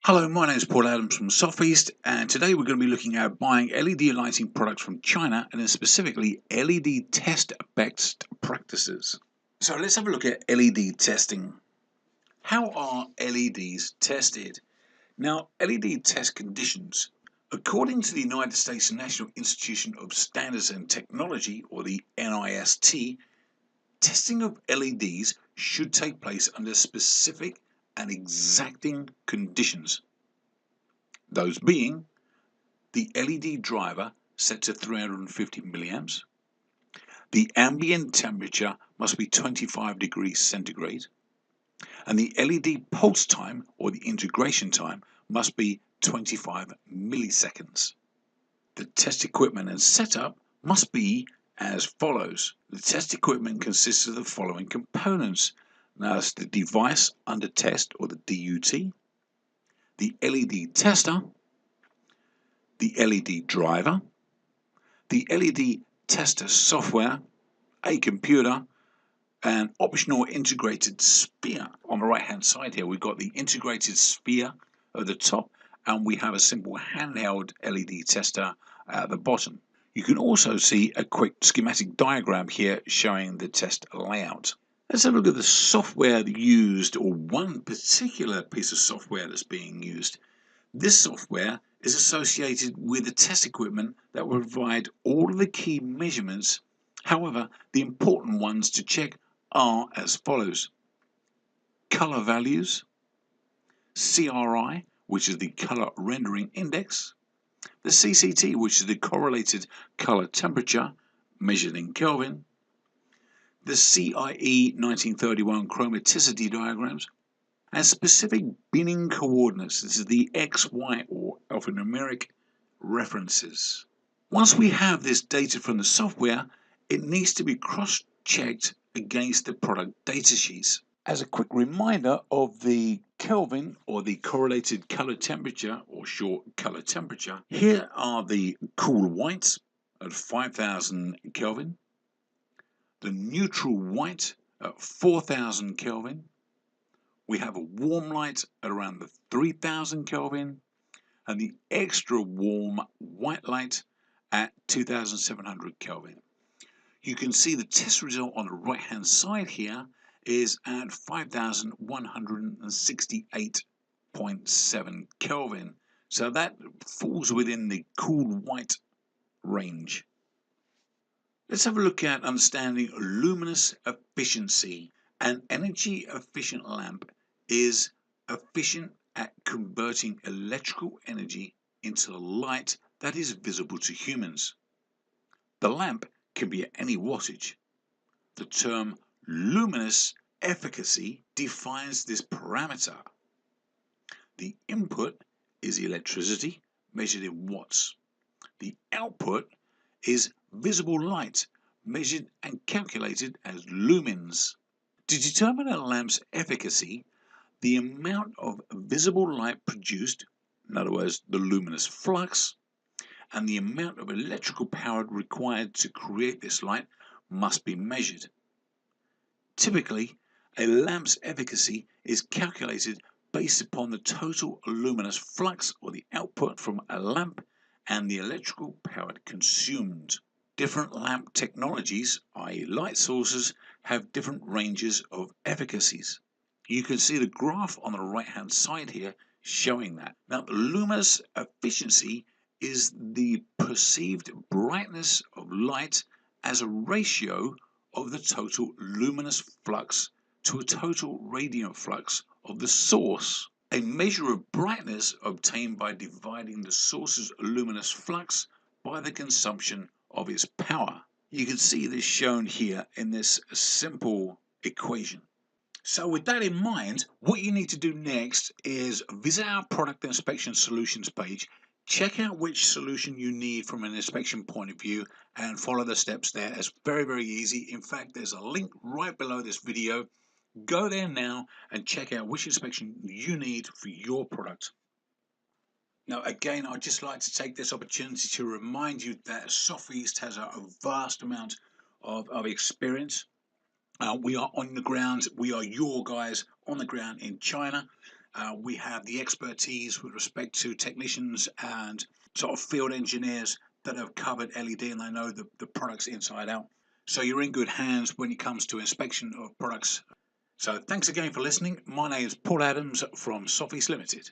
Hello, my name is Paul Adams from Sofeast, and today we're going to be looking at buying LED lighting products from China, and then specifically LED test best practices. So let's have a look at LED testing. How are LEDs tested? Now, LED test conditions. According to the United States National Institution of Standards and Technology, or the NIST, testing of LEDs should take place under specific and exacting conditions. Those being the LED driver set to 350 milliamps, the ambient temperature must be 25 degrees centigrade, and the LED pulse time or the integration time must be 25 milliseconds. The test equipment and setup must be as follows. The test equipment consists of the following components. Now, that's the device under test or the DUT, the LED tester, the LED driver, the LED tester software, a computer, an optional integrated sphere. On the right hand side here we've got the integrated sphere at the top, and we have a simple handheld LED tester at the bottom. You can also see a quick schematic diagram here showing the test layout. Let's have a look at the software used, or one particular piece of software that's being used. This software is associated with the test equipment that will provide all of the key measurements. However, the important ones to check are as follows: color values, CRI, which is the color rendering index, the CCT, which is the correlated color temperature measured in Kelvin, the CIE 1931 chromaticity diagrams, and specific binning coordinates. This is the X, Y, or alphanumeric references. Once we have this data from the software, it needs to be cross-checked against the product datasheets. As a quick reminder of the Kelvin, or the correlated color temperature, or short color temperature, here are the cool whites at 5000 Kelvin, the neutral white at 4000 Kelvin, we have a warm light at around the 3000 Kelvin, and the extra warm white light at 2700 Kelvin. You can see the test result on the right hand side here is at 5168.7 Kelvin. So that falls within the cool white range. Let's have a look at understanding luminous efficiency. An energy efficient lamp is efficient at converting electrical energy into light that is visible to humans. The lamp can be at any wattage. The term luminous efficacy defines this parameter. The input is electricity measured in watts. The output is visible light measured and calculated as lumens. To determine a lamp's efficacy, the amount of visible light produced, in other words the luminous flux, and the amount of electrical power required to create this light must be measured. Typically, a lamp's efficacy is calculated based upon the total luminous flux, or the output from a lamp, and the electrical power consumed. Different lamp technologies, i.e. light sources, have different ranges of efficacies. You can see the graph on the right hand side here showing that. Now, the luminous efficiency is the perceived brightness of light as a ratio of the total luminous flux to a total radiant flux of the source. A measure of brightness obtained by dividing the source's luminous flux by the consumption of its power. You can see this shown here in this simple equation. So with that in mind, what you need to do next is visit our product inspection solutions page, check out which solution you need from an inspection point of view, and follow the steps there. It's very, very easy. In fact, there's a link right below this video. Go there now and check out which inspection you need for your product. Now, again, I'd just like to take this opportunity to remind you that Sofeast has a vast amount of experience. We are on the ground. We are your guys on the ground in China. We have the expertise with respect to technicians and sort of field engineers that have covered LED and they know the products inside out. So you're in good hands when it comes to inspection of products. So thanks again for listening. My name is Paul Adams from Sofeast Limited.